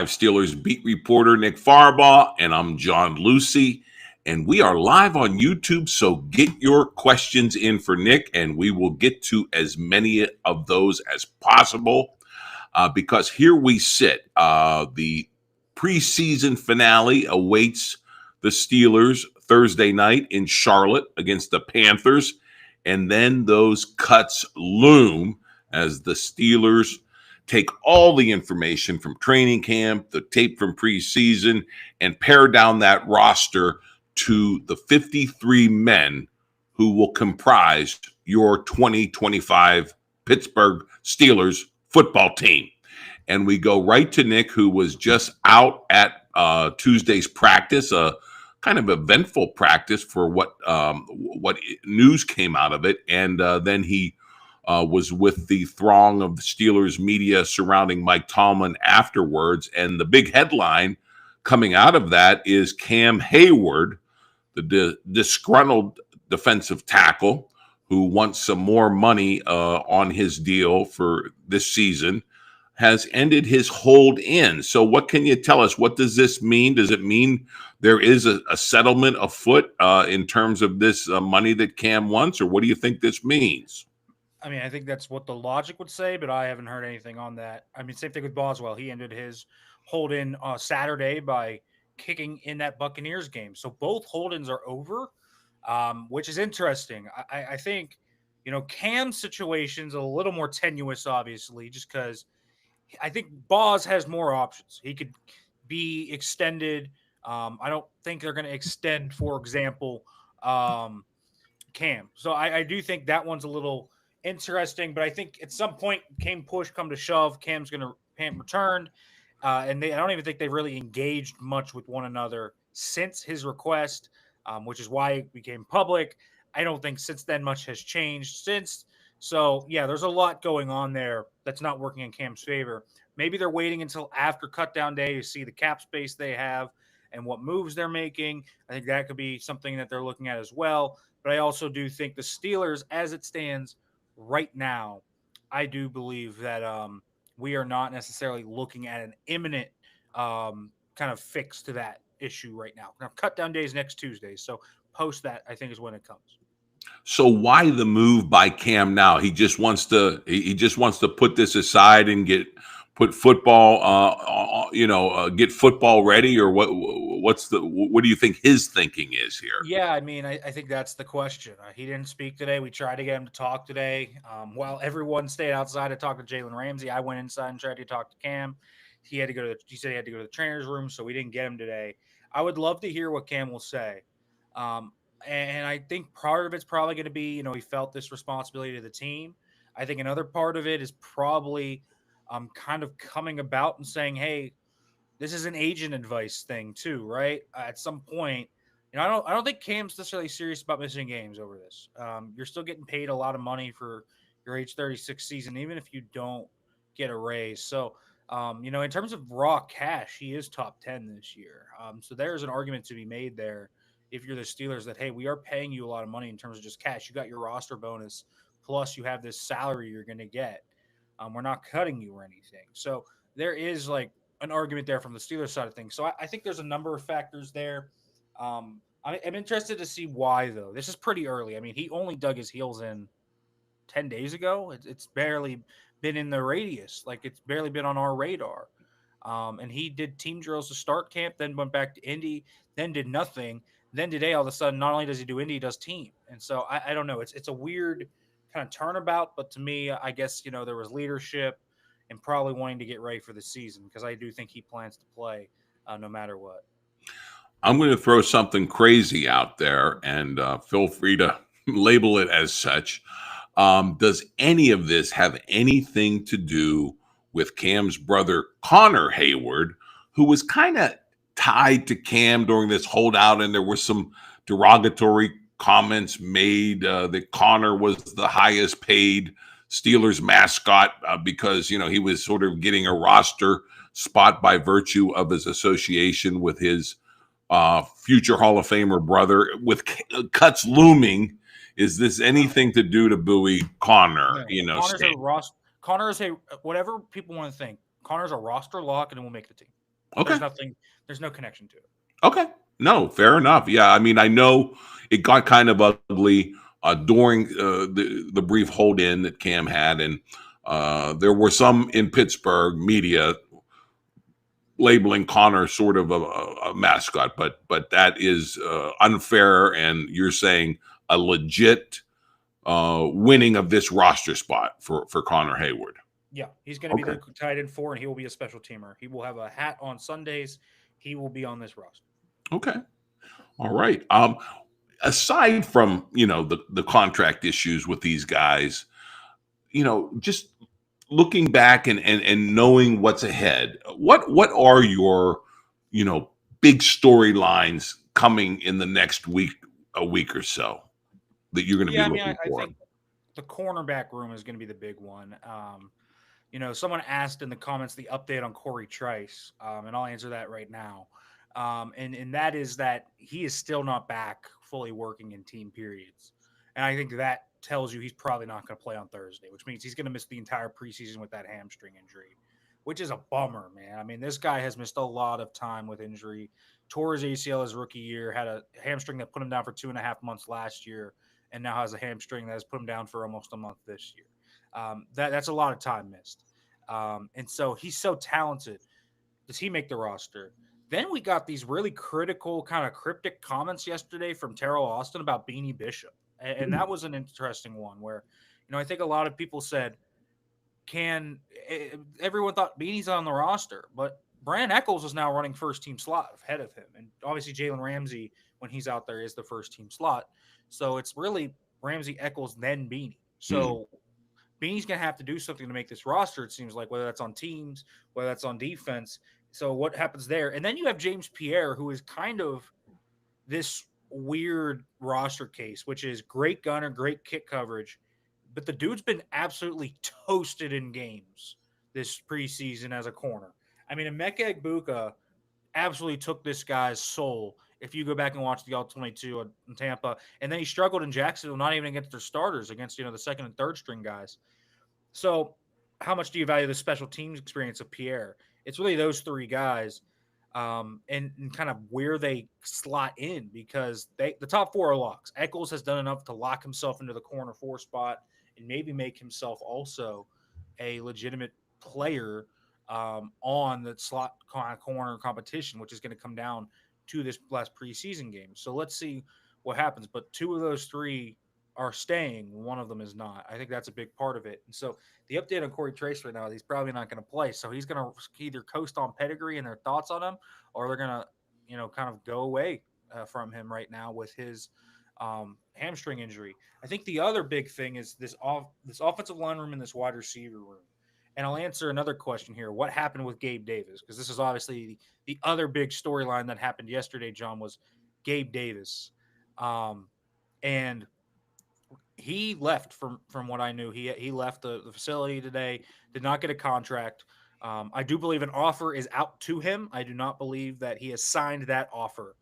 Steelers beat reporter Nick Farabaugh, and I'm John Luciew. And we are live on YouTube, so get your questions in for Nick, and we will get to as many of those as possible because here we sit. The preseason finale awaits the Steelers Thursday night in Charlotte against the Panthers, and then those cuts loom as the Steelers take all the information from training camp, the tape from preseason, and pare down that roster to the 53 men who will comprise your 2025 Pittsburgh Steelers football team. And we go right to Nick, who was just out at Tuesday's practice, a kind of eventful practice for what news came out of it. And then he was with the throng of the Steelers media surrounding Mike Tomlin afterwards. And the big headline coming out of that is Cam Heyward, the disgruntled defensive tackle who wants some more money on his deal for this season, has ended his hold in. So what can you tell us? What does this mean? Does it mean there is a settlement afoot in terms of this money that Cam wants, or what do you think this means? I mean, I think that's what the logic would say, but I haven't heard anything on that. I mean, same thing with Boswell. He ended his hold in Saturday by kicking in that Buccaneers game. So both hold-ins are over, which is interesting. I think, Cam's situation's a little more tenuous, obviously, just because I think Boz has more options. He could be extended. I don't think they're going to extend, for example, Cam. So I do think that one's a little interesting, but I think at some point, come to shove, Cam returned. And I don't even think they've really engaged much with one another since his request, which is why it became public. I don't think since then much has changed since. So, yeah, there's a lot going on there that's not working in Cam's favor. Maybe they're waiting until after cutdown day to see the cap space they have and what moves they're making. I think that could be something that they're looking at as well. But I also do think the Steelers, as it stands right now, I do believe that we are not necessarily looking at an imminent kind of fix to that issue right now. Now, cut down day is next Tuesday, so post that, I think, is when it comes. So why the move by Cam now? He just wants to put this aside and get football ready, or what? What do you think his thinking is here? Yeah, I mean, I think that's the question. He didn't speak today. We tried to get him to talk today. While everyone stayed outside to talk to Jalen Ramsey, I went inside and tried to talk to Cam. He said he had to go to the trainer's room, so we didn't get him today. I would love to hear what Cam will say. And I think part of it's probably going to be, he felt this responsibility to the team. I think another part of it is probably kind of coming about and saying, hey, this is an agent advice thing too, right? At some point, I don't think Cam's necessarily serious about missing games over this. You're still getting paid a lot of money for your age 36 season, even if you don't get a raise. So, in terms of raw cash, he is top 10 this year. So there's an argument to be made there. If you're the Steelers, that, hey, we are paying you a lot of money in terms of just cash. You got your roster bonus, plus you have this salary you're going to get. We're not cutting you or anything. So there is like an argument there from the Steelers side of things. So I think there's a number of factors there. I'm interested to see why, though. This is pretty early. I mean, he only dug his heels in 10 days ago. It's barely been in the radius. Like, it's barely been on our radar. And he did team drills to start camp, then went back to Indy, then did nothing. Then today, all of a sudden, not only does he do Indy, he does team. And so I don't know. It's a weird kind of turnabout. But to me, I guess, there was leadership and probably wanting to get ready for the season, because I do think he plans to play no matter what. I'm going to throw something crazy out there, and feel free to label it as such. Does any of this have anything to do with Cam's brother, Connor Heyward, who was kind of tied to Cam during this holdout, and there were some derogatory comments made that Connor was the highest paid Steelers mascot because, he was sort of getting a roster spot by virtue of his association with his future Hall of Famer brother. With cuts looming, is this anything to do to buoy Connor? Connor is a whatever people want to think. Connor's a roster lock, and it will make the team. Okay. There's no connection to it. Okay. No, fair enough. Yeah, I mean, I know it got kind of ugly during the brief hold in that Cam had, and there were some in Pittsburgh media labeling Connor sort of a mascot, but that is unfair, and you're saying a legit winning of this roster spot for Connor Heyward. Yeah, he's going to be the tight end 4, and he will be a special teamer. He will have a hat on Sundays. He will be on this roster. Okay. All right. Aside from, the contract issues with these guys, just looking back and knowing what's ahead, what are your, big storylines coming in the next a week or so that you're going to be looking for? I think the cornerback room is going to be the big one. Someone asked in the comments the update on Corey Trice, and I'll answer that right now. And that is that he is still not back fully working in team periods. And I think that tells you he's probably not going to play on Thursday, which means he's going to miss the entire preseason with that hamstring injury, which is a bummer, man. I mean, this guy has missed a lot of time with injury. Tore his ACL his rookie year, had a hamstring that put him down for 2.5 months last year, and now has a hamstring that has put him down for almost a month this year. That's a lot of time missed. And so he's so talented. Does he make the roster? Then we got these really critical, kind of cryptic comments yesterday from Terrell Austin about Beanie Bishop. And that was an interesting one where, I think a lot of people said, everyone thought Beanie's on the roster, but Brand Eccles is now running first team slot ahead of him. And obviously Jaylen Ramsey, when he's out there, is the first team slot. So it's really Ramsey, Eccles, then Beanie. So Beanie's going to have to do something to make this roster, it seems like, whether that's on teams, whether that's on defense. So what happens there? And then you have James Pierre, who is kind of this weird roster case, which is great gunner, great kick coverage, but the dude's been absolutely toasted in games this preseason as a corner. I mean, Emeka Egbuka absolutely took this guy's soul. If you go back and watch the All-22 in Tampa, and then he struggled in Jacksonville, not even against their starters, against, the second and third string guys. So how much do you value the special teams experience of Pierre? It's really those three guys and kind of where they slot in, because the top 4 are locks. Eccles has done enough to lock himself into the corner 4 spot and maybe make himself also a legitimate player on the slot corner competition, which is going to come down to this last preseason game. So let's see what happens. But 2 of those 3 are staying. One of them is not. I think that's a big part of it. And so the update on Corey Trice right now, he's probably not going to play. So he's going to either coast on pedigree and their thoughts on him, or they're going to, kind of go away from him right now with his hamstring injury. I think the other big thing is this offensive line room and this wide receiver room. And I'll answer another question here. What happened with Gabe Davis? Because this is obviously the other big storyline that happened yesterday, John, was Gabe Davis. And he left from what I knew. He left the facility today, did not get a contract. I do believe an offer is out to him. I do not believe that he has signed that offer.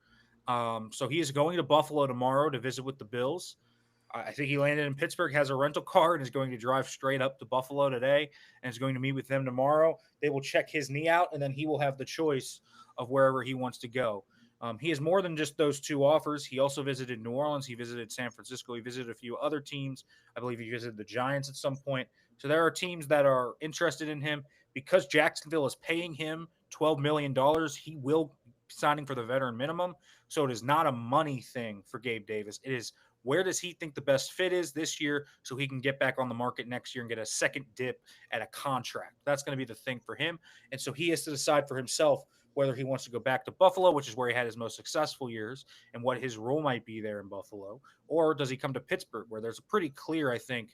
So he is going to Buffalo tomorrow to visit with the Bills. I think he landed in Pittsburgh, has a rental car, and is going to drive straight up to Buffalo today and is going to meet with them tomorrow. They will check his knee out, and then he will have the choice of wherever he wants to go. He has more than just those 2 offers. He also visited New Orleans. He visited San Francisco. He visited a few other teams. I believe he visited the Giants at some point. So there are teams that are interested in him. Because Jacksonville is paying him $12 million, he will be signing for the veteran minimum. So it is not a money thing for Gabe Davis. It is, where does he think the best fit is this year so he can get back on the market next year and get a second dip at a contract? That's going to be the thing for him. And so he has to decide for himself whether he wants to go back to Buffalo, which is where he had his most successful years, and what his role might be there in Buffalo, or does he come to Pittsburgh, where there's a pretty clear, I think,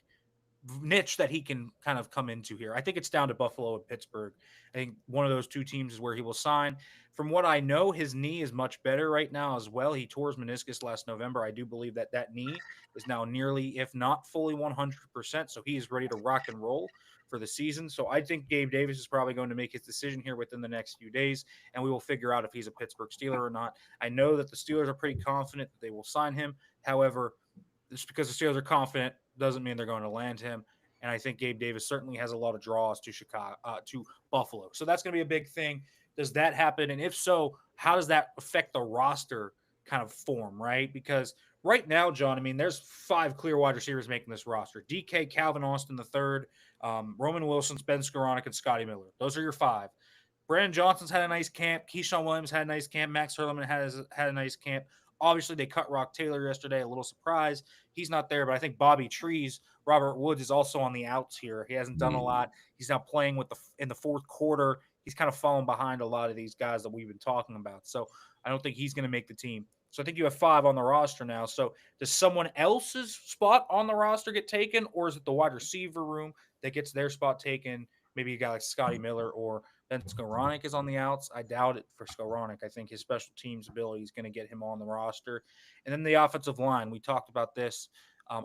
niche that he can kind of come into here. I think it's down to Buffalo and Pittsburgh. I think one of those 2 teams is where he will sign. From what I know, his knee is much better right now as well. He tore his meniscus last November. I do believe that knee is now nearly, if not fully 100%. So he is ready to rock and roll for the season. So I think Gabe Davis is probably going to make his decision here within the next few days, and we will figure out if he's a Pittsburgh Steeler or not. I know that the Steelers are pretty confident that they will sign him. However, just because the Steelers are confident doesn't mean they're going to land him. And I think Gabe Davis certainly has a lot of draws to Chicago, to Buffalo. So that's going to be a big thing. Does that happen? And if so, how does that affect the roster kind of form, right? Because right now, John, I mean, there's 5 clear wide receivers making this roster: DK, Calvin Austin the third, Roman Wilson, Ben Skoranek, and Scotty Miller. Those are your 5. Brandon Johnson's had a nice camp. Keyshawn Williams had a nice camp. Max Hurlman had a nice camp. Obviously, they cut Rock Taylor yesterday. A little surprise. He's not there, but I think Bobby Trees, Robert Woods is also on the outs here. He hasn't done a lot. He's not playing in the fourth quarter. He's kind of fallen behind a lot of these guys that we've been talking about. So I don't think he's going to make the team. So I think you have 5 on the roster now. So does someone else's spot on the roster get taken, or is it the wide receiver room that gets their spot taken? Maybe a guy like Scotty Miller or Ben Skoranek is on the outs. I doubt it for Skoranek. I think his special teams ability is going to get him on the roster. And then the offensive line. We talked about this.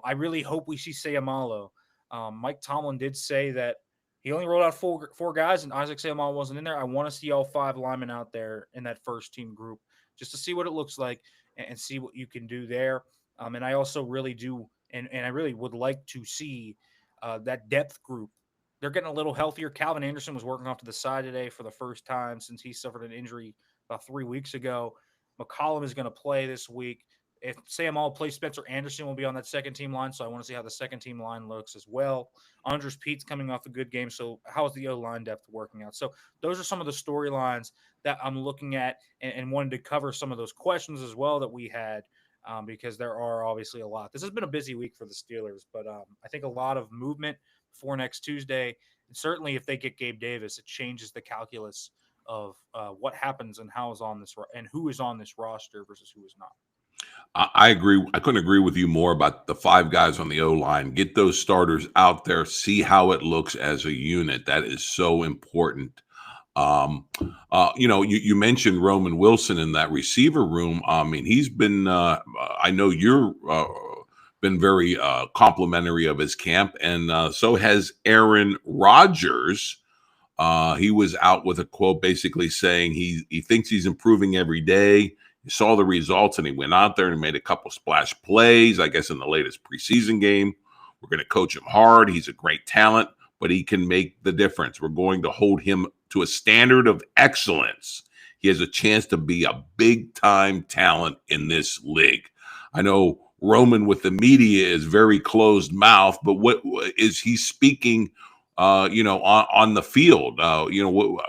I really hope we see Sayamalo. Mike Tomlin did say that he only rolled out four guys, and Isaac Sayamalo wasn't in there. I want to see all 5 linemen out there in that first team group just to see what it looks like and see what you can do there. And I also really do, and I really would like to see that depth group. They're getting a little healthier. Calvin Anderson was working off to the side today for the first time since he suffered an injury about 3 weeks ago. McCollum is going to play this week. If Sam All plays, Spencer Anderson will be on that second team line, so I want to see how the second team line looks as well. Andres Pete's coming off a good game, so how is the O-line depth working out? So those are some of the storylines that I'm looking at and wanted to cover some of those questions as well that we had because there are obviously a lot. This has been a busy week for the Steelers, but I think a lot of movement for next Tuesday. And certainly if they get Gabe Davis, it changes the calculus of what happens and how is on this and who is on this roster versus who is not. I agree. I couldn't agree with you more about the 5 guys on the O-line. Get those starters out there, see how it looks as a unit. That is so important. You mentioned Roman Wilson in that receiver room. I mean, he's been, I know you're been very complimentary of his camp, and so has Aaron Rodgers. He was out with a quote basically saying he thinks he's improving every day. He saw the results, and he went out there and made a couple splash plays, I guess, in the latest preseason game. We're going to coach him hard. He's a great talent, but he can make the difference. We're going to hold him to a standard of excellence. He has a chance to be a big-time talent in this league. I know Roman with the media is very closed mouth, but what is he speaking on the field?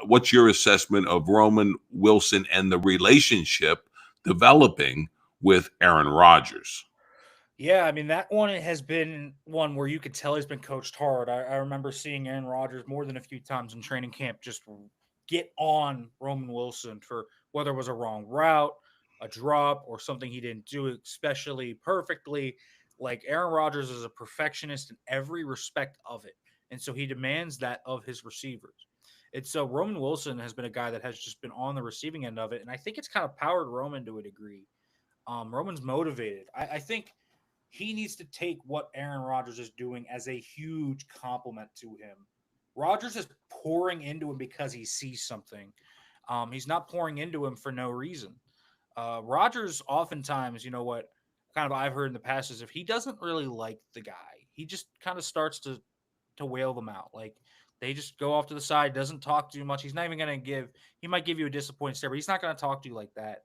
What's your assessment of Roman Wilson and the relationship developing with Aaron Rodgers? Yeah, I mean, that one has been one where you could tell he's been coached hard. I remember seeing Aaron Rodgers more than a few times in training camp just get on Roman Wilson for whether it was a wrong route, a drop, or something he didn't do especially perfectly. Like Aaron Rodgers is a perfectionist in every respect of it. And so he demands that of his receivers. And so Roman Wilson has been a guy that has just been on the receiving end of it. And I think it's kind of powered Roman to a degree. Roman's motivated. I think he needs to take what Aaron Rodgers is doing as a huge compliment to him. Rodgers is pouring into him because he sees something. He's not pouring into him for no reason. Rodgers oftentimes, what kind of I've heard in the past is if he doesn't really like the guy, he just kind of starts to wail them out. Like they just go off to the side, doesn't talk too much. He's not even going to he might give you a disappointed stare, but he's not going to talk to you like that.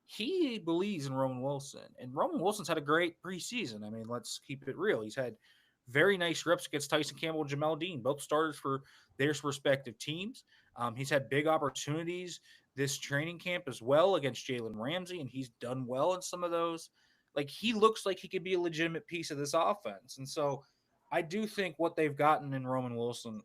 He believes in Roman Wilson, and Roman Wilson's had a great preseason. I mean, let's keep it real. He's had very nice reps against Tyson Campbell and Jamel Dean, both starters for their respective teams. He's had big opportunities this training camp as well against Jaylen Ramsey, and he's done well in some of those. Like, he looks like he could be a legitimate piece of this offense. And so I do think what they've gotten in Roman Wilson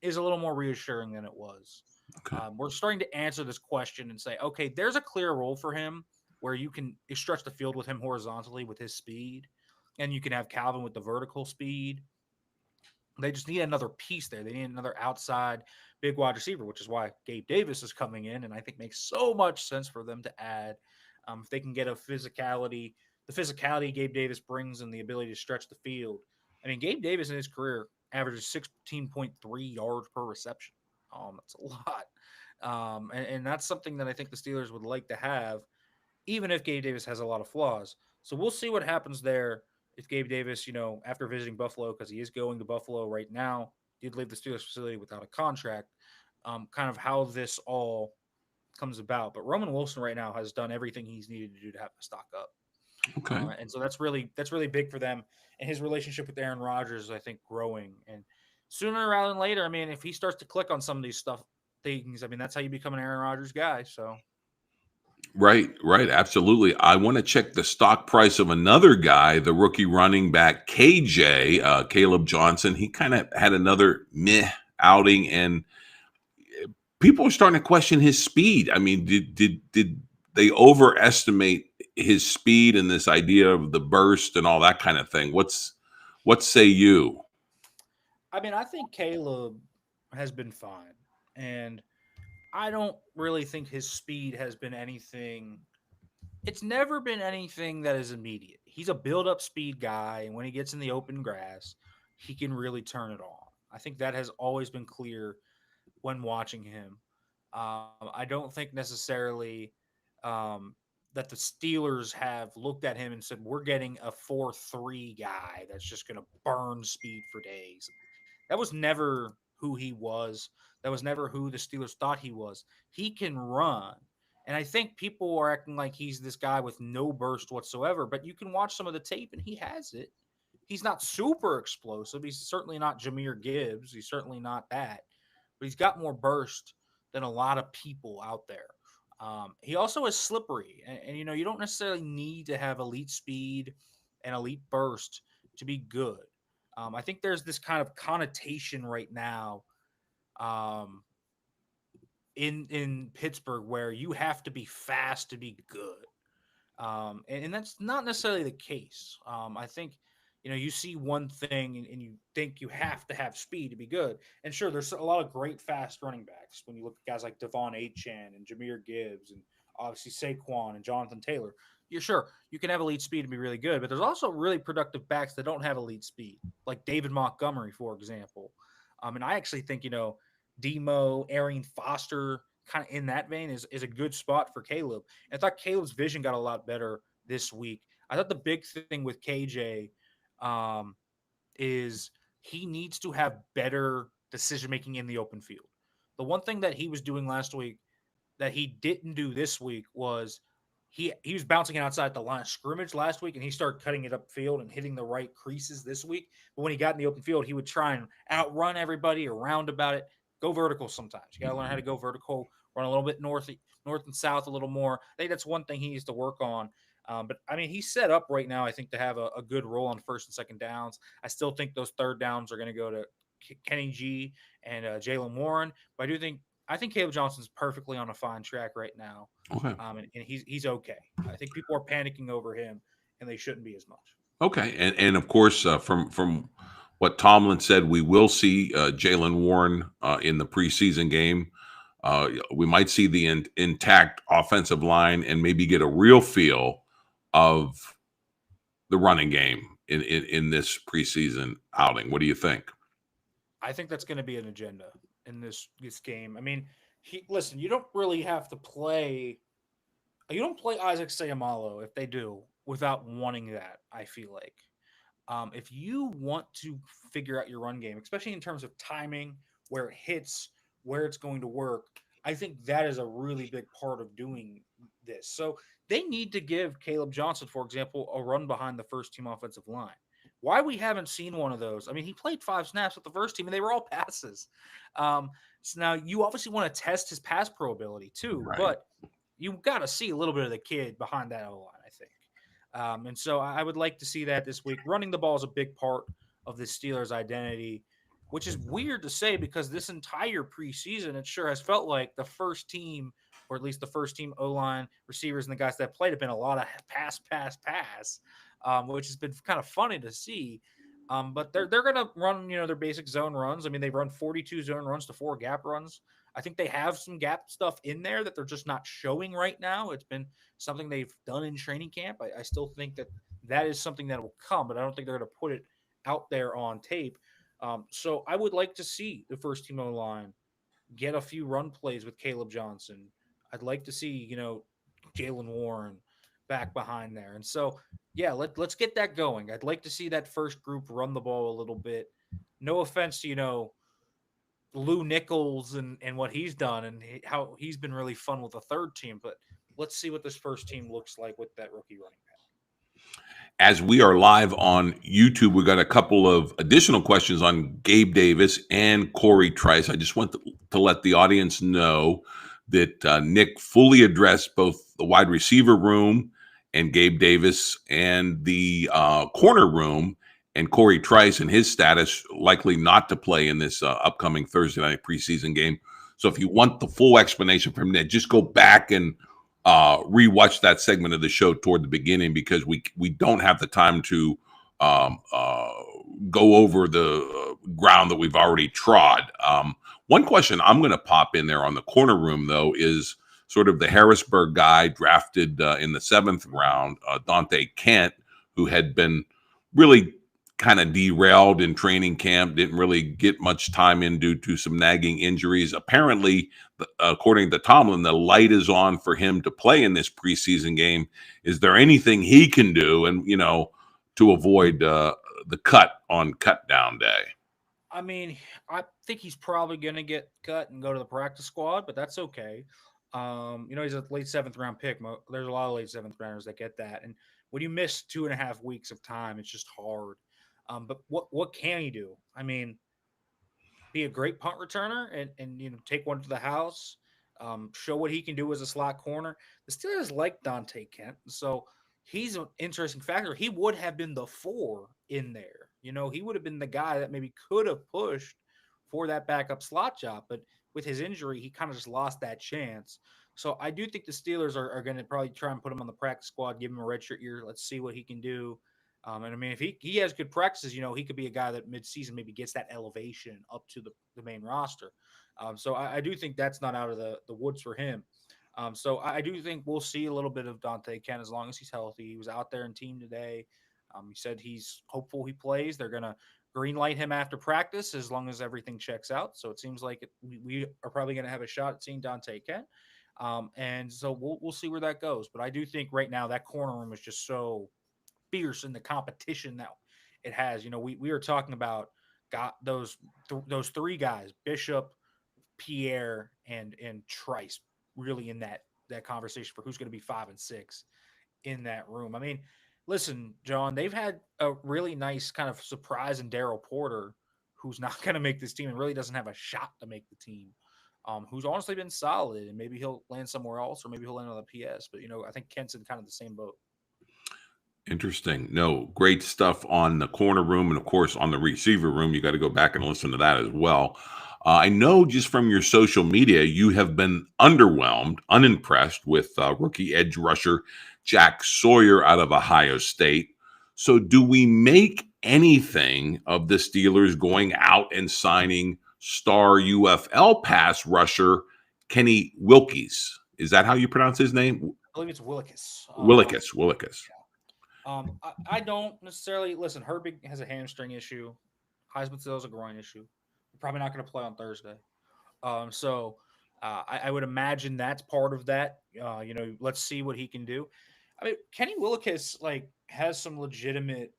is a little more reassuring than it was. Okay. We're starting to answer this question and say, okay, there's a clear role for him where you can stretch the field with him horizontally with his speed, and you can have Calvin with the vertical speed. They just need another piece there. They need another outside big wide receiver, which is why Gabe Davis is coming in, and I think makes so much sense for them to add. If they can get the physicality Gabe Davis brings and the ability to stretch the field. I mean, Gabe Davis in his career averages 16.3 yards per reception. That's a lot. And that's something that I think the Steelers would like to have, even if Gabe Davis has a lot of flaws. So we'll see what happens there if Gabe Davis, after visiting Buffalo, because he is going to Buffalo right now, did leave the Steelers facility without a contract, kind of how this all comes about. But Roman Wilson right now has done everything he's needed to do to have the stock up. Okay. And so that's really big for them. And his relationship with Aaron Rodgers is, I think, growing. And sooner rather than later, I mean, if he starts to click on some of these things, I mean, that's how you become an Aaron Rodgers guy. So Right, right, absolutely. I want to check the stock price of another guy, the rookie running back KJ, Kaleb Johnson. He kind of had another meh outing, and people are starting to question his speed. I mean, did they overestimate his speed and this idea of the burst and all that kind of thing? What say you? I mean, I think Caleb has been fine. And I don't really think his speed has been anything. It's never been anything that is immediate. He's a build up speed guy. And when he gets in the open grass, he can really turn it on. I think that has always been clear when watching him. I don't think necessarily um, that the Steelers have looked at him and said, we're getting a 4-3 guy that's just going to burn speed for days. That was never who he was. That was never who the Steelers thought he was. He can run. And I think people are acting like he's this guy with no burst whatsoever, but you can watch some of the tape and he has it. He's not super explosive. He's certainly not Jahmyr Gibbs. He's certainly not that, but he's got more burst than a lot of people out there. He also is slippery, and you don't necessarily need to have elite speed and elite burst to be good. I think there's this kind of connotation right now um, in Pittsburgh where you have to be fast to be good. And that's not necessarily the case. I think, you see one thing and you think you have to have speed to be good. And sure, there's a lot of great fast running backs when you look at guys like Devon Achane and Jahmyr Gibbs and obviously Saquon and Jonathan Taylor. You're sure you can have elite speed and be really good, but there's also really productive backs that don't have elite speed, like David Montgomery, for example. And I actually think, Demo, Arian Foster, kind of in that vein is a good spot for Caleb. And I thought Caleb's vision got a lot better this week. I thought the big thing with KJ um, is he needs to have better decision making in the open field. The one thing that he was doing last week that he didn't do this week was he was bouncing outside the line of scrimmage last week and he started cutting it upfield and hitting the right creases this week. But when he got in the open field, he would try and outrun everybody or round about it. Go vertical sometimes. You got to learn how to go vertical, run a little bit north and south a little more. I think that's one thing he needs to work on. But I mean, he's set up right now, I think, to have a good role on first and second downs. I still think those third downs are going to go to Kenny G and Jaylen Warren. But I think Caleb Johnson's perfectly on a fine track right now. Okay. And he's okay. I think people are panicking over him, and they shouldn't be as much. Okay, and of course, from what Tomlin said, we will see Jaylen Warren in the preseason game. We might see the intact offensive line and maybe get a real feel of the running game in this preseason outing. What do you think? I think that's going to be an agenda in this game. I mean, listen, you don't really have to play. You don't play Isaac Sayamalo if they do without wanting that. I feel like if you want to figure out your run game, especially in terms of timing, where it hits, where it's going to work, I think that is a really big part of doing this. So they need to give Kaleb Johnson, for example, a run behind the first team offensive line. Why we haven't seen one of those? I mean, he played 5 snaps with the first team, and they were all passes. So now you obviously want to test his pass pro ability too, Right. but you got to see a little bit of the kid behind that O line, I think. And so I would like to see that this week. Running the ball is a big part of the Steelers' identity, which is weird to say because this entire preseason, it sure has felt like the first team, or at least the first team O-line receivers and the guys that played have been a lot of pass, which has been kind of funny to see. But they're going to run, their basic zone runs. I mean, they run 42 zone runs to 4 gap runs. I think they have some gap stuff in there that they're just not showing right now. It's been something they've done in training camp. I still think that is something that will come, but I don't think they're going to put it out there on tape. So I would like to see the first team O line get a few run plays with Kaleb Johnson. I'd like to see, Jaylen Warren back behind there. And so Yeah, let's get that going. I'd like to see that first group run the ball a little bit. No offense to, Lou Nichols and what he's done and how he's been really fun with the third team, but let's see what this first team looks like with that rookie running back. As we are live on YouTube, we got a couple of additional questions on Gabe Davis and Corey Trice. I just want to let the audience know that Nick fully addressed both the wide receiver room and Gabe Davis and the corner room and Corey Trice and his status likely not to play in this upcoming Thursday night preseason game. So if you want the full explanation from Nick, just go back and rewatch that segment of the show toward the beginning, because we don't have the time to go over the ground that we've already trod. One question I'm going to pop in there on the corner room, though, is sort of the Harrisburg guy drafted in the 7th round, Dante Kent, who had been really kind of derailed in training camp, didn't really get much time in due to some nagging injuries. Apparently, according to Tomlin, the light is on for him to play in this preseason game. Is there anything he can do, and to avoid the cut on cut down day? I mean, I think he's probably going to get cut and go to the practice squad, but that's okay. He's a late 7th round pick. There's a lot of late 7th rounders that get that, and when you miss 2.5 weeks of time, it's just hard. But what can he do? I mean, be a great punt returner and take one to the house. Show what he can do as a slot corner. The Steelers like Dante Kent, so he's an interesting factor. He would have been the 4 in there. He would have been the guy that maybe could have pushed for that backup slot job, but with his injury, he kind of just lost that chance. So I do think the Steelers are going to probably try and put him on the practice squad, give him a redshirt year. Let's see what he can do. And I mean, if he has good practices, he could be a guy that midseason maybe gets that elevation up to the main roster. So I do think that's not out of the woods for him. So I do think we'll see a little bit of Dante Kent as long as he's healthy. He was out there in team today. He said he's hopeful he plays. They're going to green light him after practice as long as everything checks out. So it seems like we are probably going to have a shot at seeing Dante Kent. And so we'll see where that goes. But I do think right now that corner room is just so fierce in the competition that it has. We were talking about those 3 guys, Bishop, Pierre, and Trice, really in that conversation for who's going to be 5 and 6 in that room. I mean, listen, John, they've had a really nice kind of surprise in Daryl Porter, who's not going to make this team and really doesn't have a shot to make the team. Who's honestly been solid, and maybe he'll land somewhere else, or maybe he'll land on the PS. But I think Kent's in kind of the same boat. Interesting. No, great stuff on the corner room, and of course on the receiver room. You got to go back and listen to that as well. I know just from your social media, you have been underwhelmed, unimpressed with rookie edge rusher Jack Sawyer out of Ohio State. So do we make anything of the Steelers going out and signing star UFL pass rusher Kenny Willekes? Is that how you pronounce his name? I believe it's Willekes. Willekes. I don't necessarily listen. Herbig has a hamstring issue. Heisman still has a groin issue. We're probably not going to play on Thursday. So I would imagine that's part of that. Let's see what he can do. I mean, Kenny Willekes has some legitimate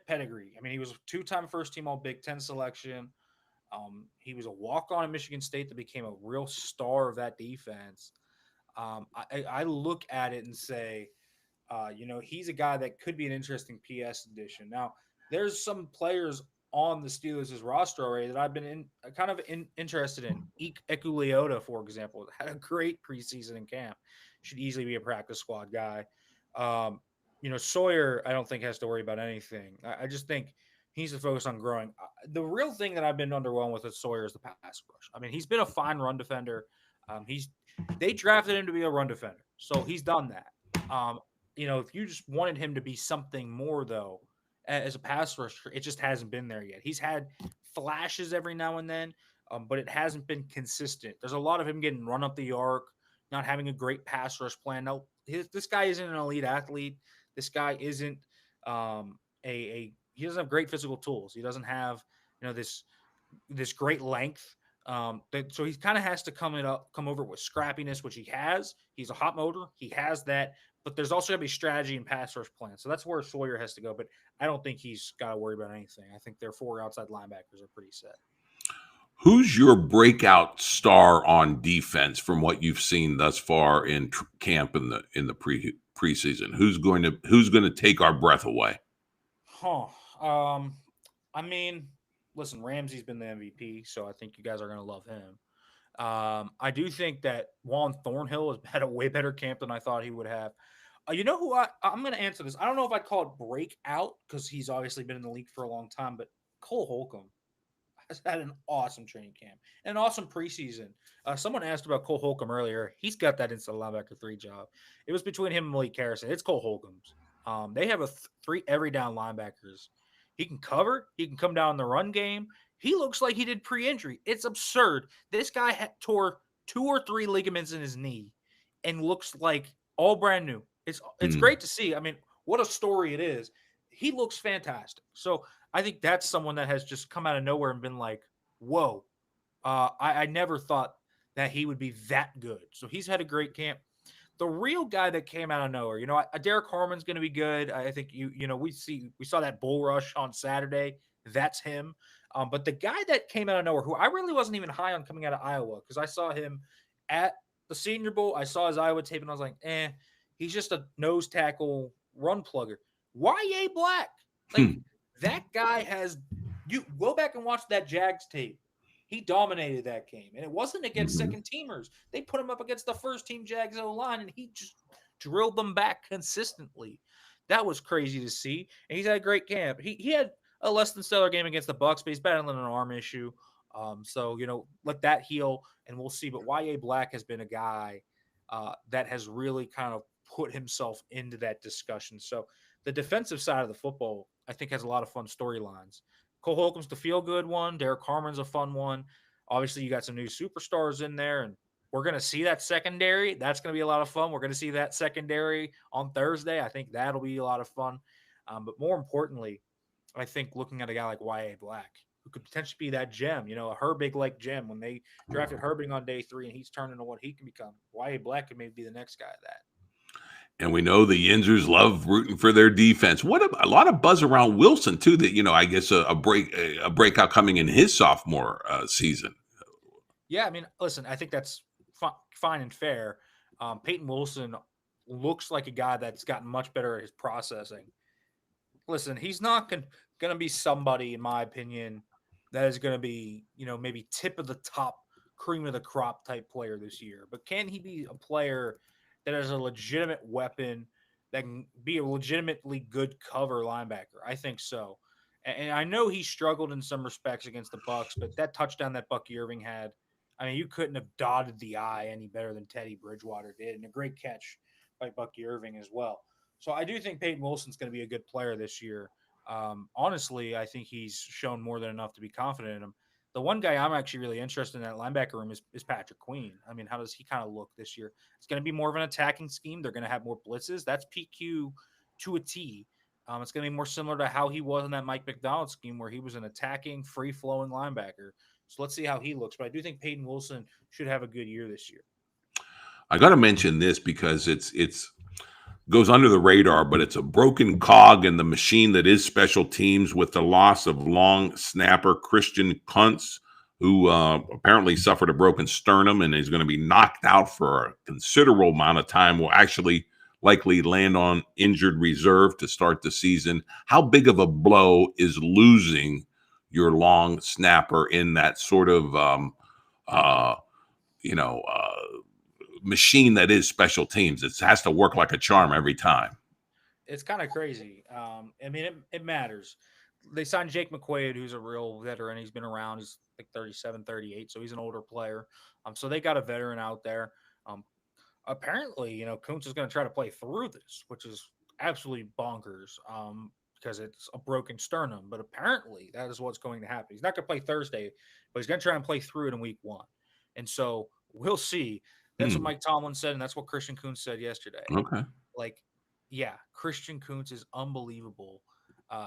pedigree. I mean, he was a 2-time first team All Big Ten selection. He was a walk-on at Michigan State that became a real star of that defense. I look at it and say, he's a guy that could be an interesting PS addition. Now, there's some players on the Steelers' roster already that I've been interested in. Ekuleota, for example, had a great preseason in camp. Should easily be a practice squad guy. Sawyer, I don't think has to worry about anything. I just think he needs to focus on growing. The real thing that I've been underwhelmed with Sawyer is the pass rush. I mean, he's been a fine run defender. They drafted him to be a run defender, so he's done that. If you just wanted him to be something more, though, as a pass rusher, it just hasn't been there yet. He's had flashes every now and then, but it hasn't been consistent. There's a lot of him getting run up the arc, not having a great pass rush plan. Now, this guy isn't an elite athlete. This guy isn't he doesn't have great physical tools. He doesn't have this great length. So he kind of has to come over with scrappiness, which he has. He's a hot motor. He has that. but there's also going to be strategy and pass rush plan. So that's where Sawyer has to go. But I don't think he's got to worry about anything. I think their 4 outside linebackers are pretty set. Who's your breakout star on defense from what you've seen thus far in camp in the preseason? Who's going to take our breath away? I mean, listen, Ramsey's been the MVP, so I think you guys are going to love him. I do think that Juan Thornhill has had a way better camp than I thought he would have. You know who I'm going to answer this. I don't know if I'd call it breakout because he's obviously been in the league for a long time, but Cole Holcomb has had an awesome training camp and an awesome preseason. Someone asked about Cole Holcomb earlier. He's got that inside linebacker 3 job. It was between him and Malik Harrison. It's Cole Holcomb's. They have 3 every down linebackers. He can cover. He can come down in the run game. He looks like he did pre-injury. It's absurd. This guy tore 2 or 3 ligaments in his knee and looks like all brand new. It's great to see. I mean, what a story it is. He looks fantastic. So I think that's someone that has just come out of nowhere and been like, whoa, I never thought that he would be that good. So he's had a great camp. The real guy that came out of nowhere, Derek Harmon's going to be good. I think we saw that bull rush on Saturday. That's him. But the guy that came out of nowhere, who I really wasn't even high on coming out of Iowa, because I saw him at the Senior Bowl. I saw his Iowa tape, and I was like, he's just a nose tackle run plugger. Y.A. Black. That guy has – you go back and watch that Jags tape. He dominated that game, and it wasn't against second teamers. They put him up against the first-team Jags O-line, and he just drilled them back consistently. That was crazy to see, and he's had a great camp. He had a less than stellar game against the Bucs, but he's battling an arm issue. So let that heal, and we'll see. But Y.A. Black has been a guy that has really kind of put himself into that discussion. So the defensive side of the football, I think, has a lot of fun storylines. Cole Holcomb's the feel-good one. Derek Harmon's a fun one. Obviously, you got some new superstars in there, and we're going to see that secondary. That's going to be a lot of fun. We're going to see that secondary on Thursday. I think that'll be a lot of fun. But more importantly, I think looking at a guy like Y.A. Black, who could potentially be that gem, a Herbig-like gem. When they drafted Herbig on day 3 and he's turned into what he can become, Y.A. Black could maybe be the next guy of that. And we know the Yinzers love rooting for their defense. What a lot of buzz around Wilson too. That I guess a breakout coming in his sophomore season. Yeah, I mean, listen, I think that's fine and fair. Payton Wilson looks like a guy that's gotten much better at his processing. Listen, he's not going to be somebody, in my opinion, that is going to be maybe tip of the top, cream of the crop type player this year. But can he be a player that is a legitimate weapon that can be a legitimately good cover linebacker? I think so. And I know he struggled in some respects against the Bucs, but that touchdown that Bucky Irving had, I mean, you couldn't have dotted the I any better than Teddy Bridgewater did. And a great catch by Bucky Irving as well. So I do think Payton Wilson's going to be a good player this year. Honestly, I think he's shown more than enough to be confident in him. The one guy I'm actually really interested in that linebacker room is Patrick Queen. I mean, how does he kind of look this year? It's going to be more of an attacking scheme. They're going to have more blitzes. That's PQ to a T. It's going to be more similar to how he was in that Mike McDonald scheme where he was an attacking, free-flowing linebacker. So let's see how he looks. But I do think Payton Wilson should have a good year this year. I got to mention this because it's goes under the radar, but it's a broken cog in the machine that is special teams with the loss of long snapper Christian Kuntz, who apparently suffered a broken sternum and is going to be knocked out for a considerable amount of time. Will actually likely land on injured reserve to start the season. How big of a blow is losing your long snapper in that sort of machine that is special teams? It has to work like a charm every time. It's kind of crazy. I mean, it matters. They signed Jake McQuaid, who's a real veteran. He's been around. He's like 37, 38, so he's an older player. So they got a veteran out there. Apparently, Kuntz is going to try to play through this, which is absolutely bonkers because it's a broken sternum. But apparently, that is what's going to happen. He's not going to play Thursday, but he's going to try and play through it in week 1. And so we'll see. That's what Mike Tomlin said, and that's what Christian Kuntz said yesterday. Okay. Christian Kuntz is unbelievable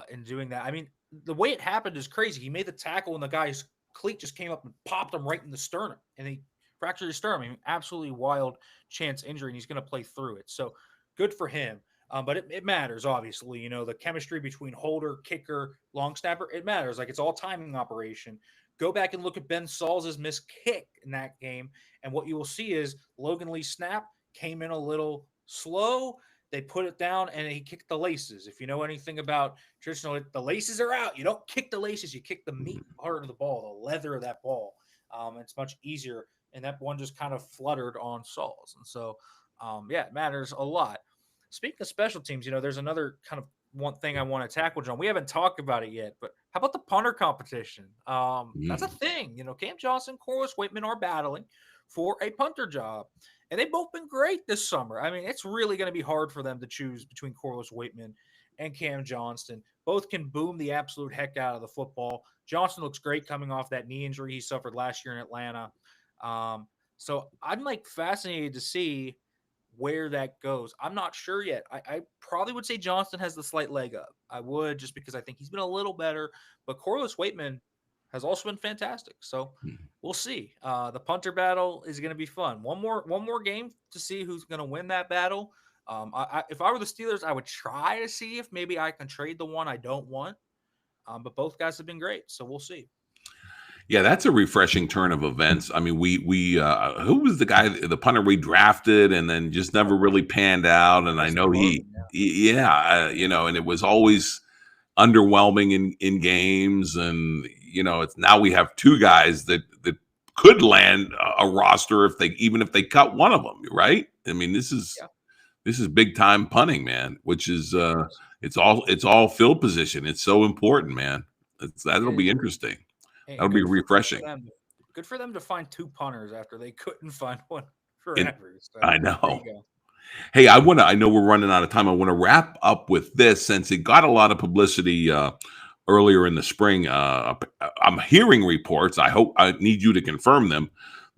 in doing that. I mean, the way it happened is crazy. He made the tackle, and the guy's cleat just came up and popped him right in the sternum, and he fractured his sternum. I mean, absolutely wild chance injury, and he's going to play through it. So good for him. But it matters, obviously. You know, the chemistry between holder, kicker, long snapper, it matters. Like, it's all timing operation. Go back and look at Ben Saul's missed kick in that game, and what you will see is Logan Lee's snap came in a little slow. They put it down, and he kicked the laces. If you know anything about traditional, the laces are out. You don't kick the laces. You kick the meat part of the ball, the leather of that ball. It's much easier, and that one just kind of fluttered on Saul's. And so, yeah, it matters a lot. Speaking of special teams, you know, there's another kind of one thing I want to tackle, John. We haven't talked about it yet, but how about the punter competition? That's a thing. You know, Cam Johnson, Corliss Waitman are battling for a punter job, and they've both been great this summer. I mean, it's really going to be hard for them to choose between Corliss Waitman and Cam Johnston. Both can boom the absolute heck out of the football. Johnson looks great coming off that knee injury he suffered last year in Atlanta. So I'm like fascinated to see where that goes. I'm not sure yet. I probably would say Johnston has the slight leg up. I would, just because I think he's been a little better. But Corliss Waitman has also been fantastic. So we'll see. The punter battle is going to be fun. One more game to see who's going to win that battle. If I were the Steelers, I would try to see if maybe I can trade the one I don't want. But both guys have been great, so we'll see. Yeah, that's a refreshing turn of events. I mean, we who was the guy, the punter we drafted, and then just never really panned out. And I know you know, and it was always underwhelming in games. And you know, it's now we have two guys that could land a roster if they cut one of them, right? I mean, this is big time punting, man. Which is it's all field position. It's so important, man. That'll be interesting. That'll be refreshing. Good for them to find two punters after they couldn't find one forever. I know. Hey, I know we're running out of time. I want to wrap up with this, since it got a lot of publicity earlier in the spring. I'm hearing reports. I need you to confirm them,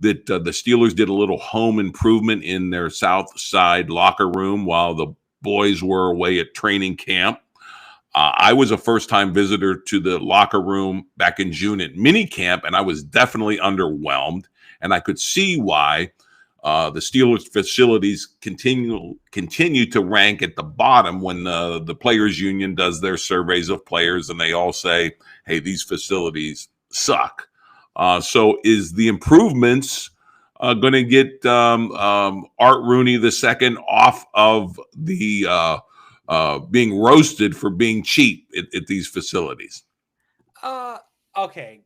that the Steelers did a little home improvement in their South Side locker room while the boys were away at training camp. I was a first-time visitor to the locker room back in June at minicamp, and I was definitely underwhelmed. And I could see why the Steelers facilities continue to rank at the bottom when the Players Union does their surveys of players, and they all say, "Hey, these facilities suck." So, is the improvements going to get Art Rooney II off of the being roasted for being cheap at these facilities? Okay.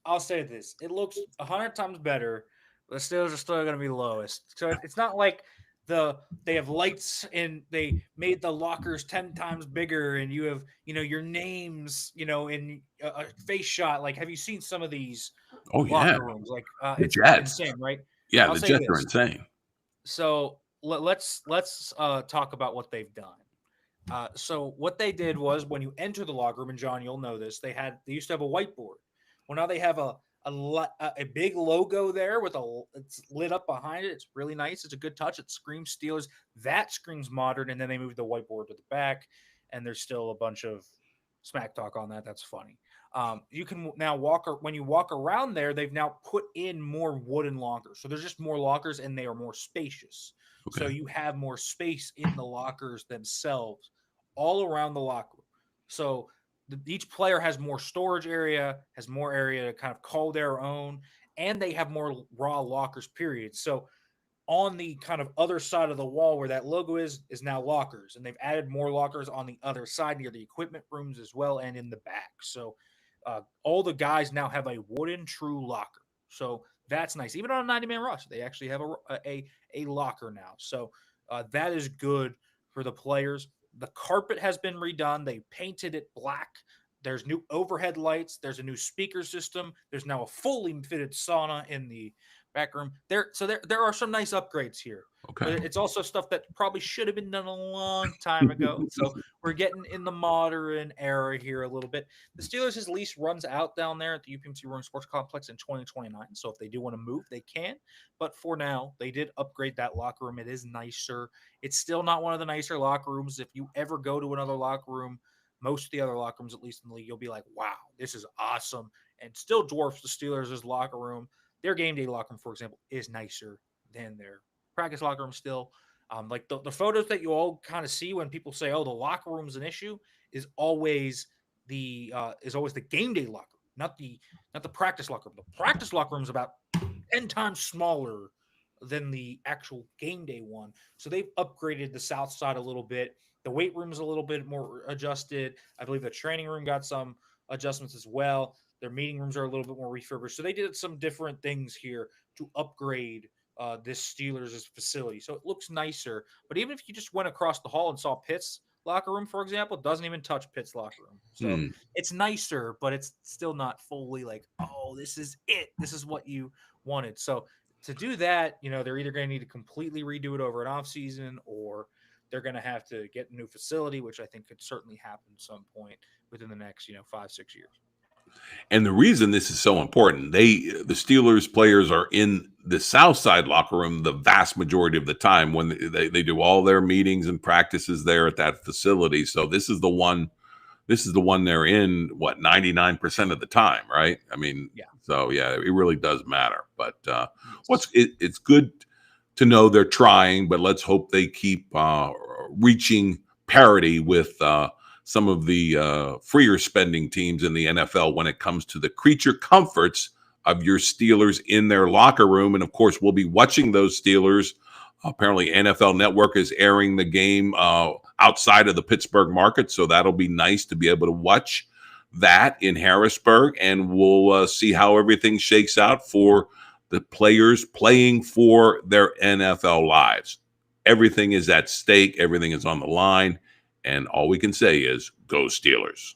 I'll say this. It looks 100 times better. The Steelers are still going to be lowest. So it's not like they have lights and they made the lockers 10 times bigger, and you have, you know, your names, you know, in a face shot. Like, have you seen some of these locker rooms? Like, it's insane, right? Yeah, the Jets are insane. So let's talk about what they've done. So what they did was, when you enter the locker room, and John, you'll know this, they used to have a whiteboard. Well, now they have a big logo there it's lit up behind it. It's really nice. It's a good touch. It screams Steelers. That screams modern. And then they moved the whiteboard to the back, and there's still a bunch of smack talk on that. That's funny. You can now when you walk around there, they've now put in more wooden lockers. So there's just more lockers, and they are more spacious. Okay. So you have more space in the lockers themselves, all around the locker room. So each player has more storage area, has more area to kind of call their own, and they have more raw lockers, period. So on the kind of other side of the wall where that logo is now lockers, and they've added more lockers on the other side near the equipment rooms as well, and in the back. So all the guys now have a wooden true locker. So that's nice. Even on a 90-man roster, they actually have a locker now. So that is good for the players. The carpet has been redone. They painted it black. There's new overhead lights. There's a new speaker system. There's now a fully fitted sauna in the back room. There are some nice upgrades here. Okay. But it's also stuff that probably should have been done a long time ago. So we're getting in the modern era here a little bit. The Steelers' lease runs out down there at the UPMC Roaring Sports Complex in 2029. So if they do want to move, they can. But for now, they did upgrade that locker room. It is nicer. It's still not one of the nicer locker rooms. If you ever go to another locker room, most of the other locker rooms, at least in the league, you'll be like, wow, this is awesome. And still dwarfs the Steelers' locker room. Their game day locker room, for example, is nicer than their practice locker room still. Like the photos that you all kind of see when people say, "Oh, the locker room's an issue," is always the game day locker room, not the practice locker room. The practice locker room is about 10 times smaller than the actual game day one. So they've upgraded the south side a little bit. The weight room is a little bit more adjusted. I believe the training room got some adjustments as well. Their meeting rooms are a little bit more refurbished. So they did some different things here to upgrade this Steelers' facility. So it looks nicer. But even if you just went across the hall and saw Pitt's locker room, for example, it doesn't even touch Pitt's locker room. So it's nicer, but it's still not fully like, oh, this is it. This is what you wanted. So to do that, they're either going to need to completely redo it over an offseason, or they're going to have to get a new facility, which I think could certainly happen at some point within the next, 5-6 years. And the reason this is so important, the Steelers players are in the South Side locker room the vast majority of the time when they do all their meetings and practices there at that facility. So this is the one they're in, 99% of the time, right? I mean, yeah. So yeah, it really does matter. But it's good to know they're trying, but let's hope they keep reaching parity with some of the freer spending teams in the NFL when it comes to the creature comforts of your Steelers in their locker room. And of course, we'll be watching those Steelers. Apparently, NFL Network is airing the game outside of the Pittsburgh market, so that'll be nice to be able to watch that in Harrisburg, and we'll see how everything shakes out for the players playing for their NFL lives. Everything is at stake. Everything is on the line. And all we can say is, go Steelers.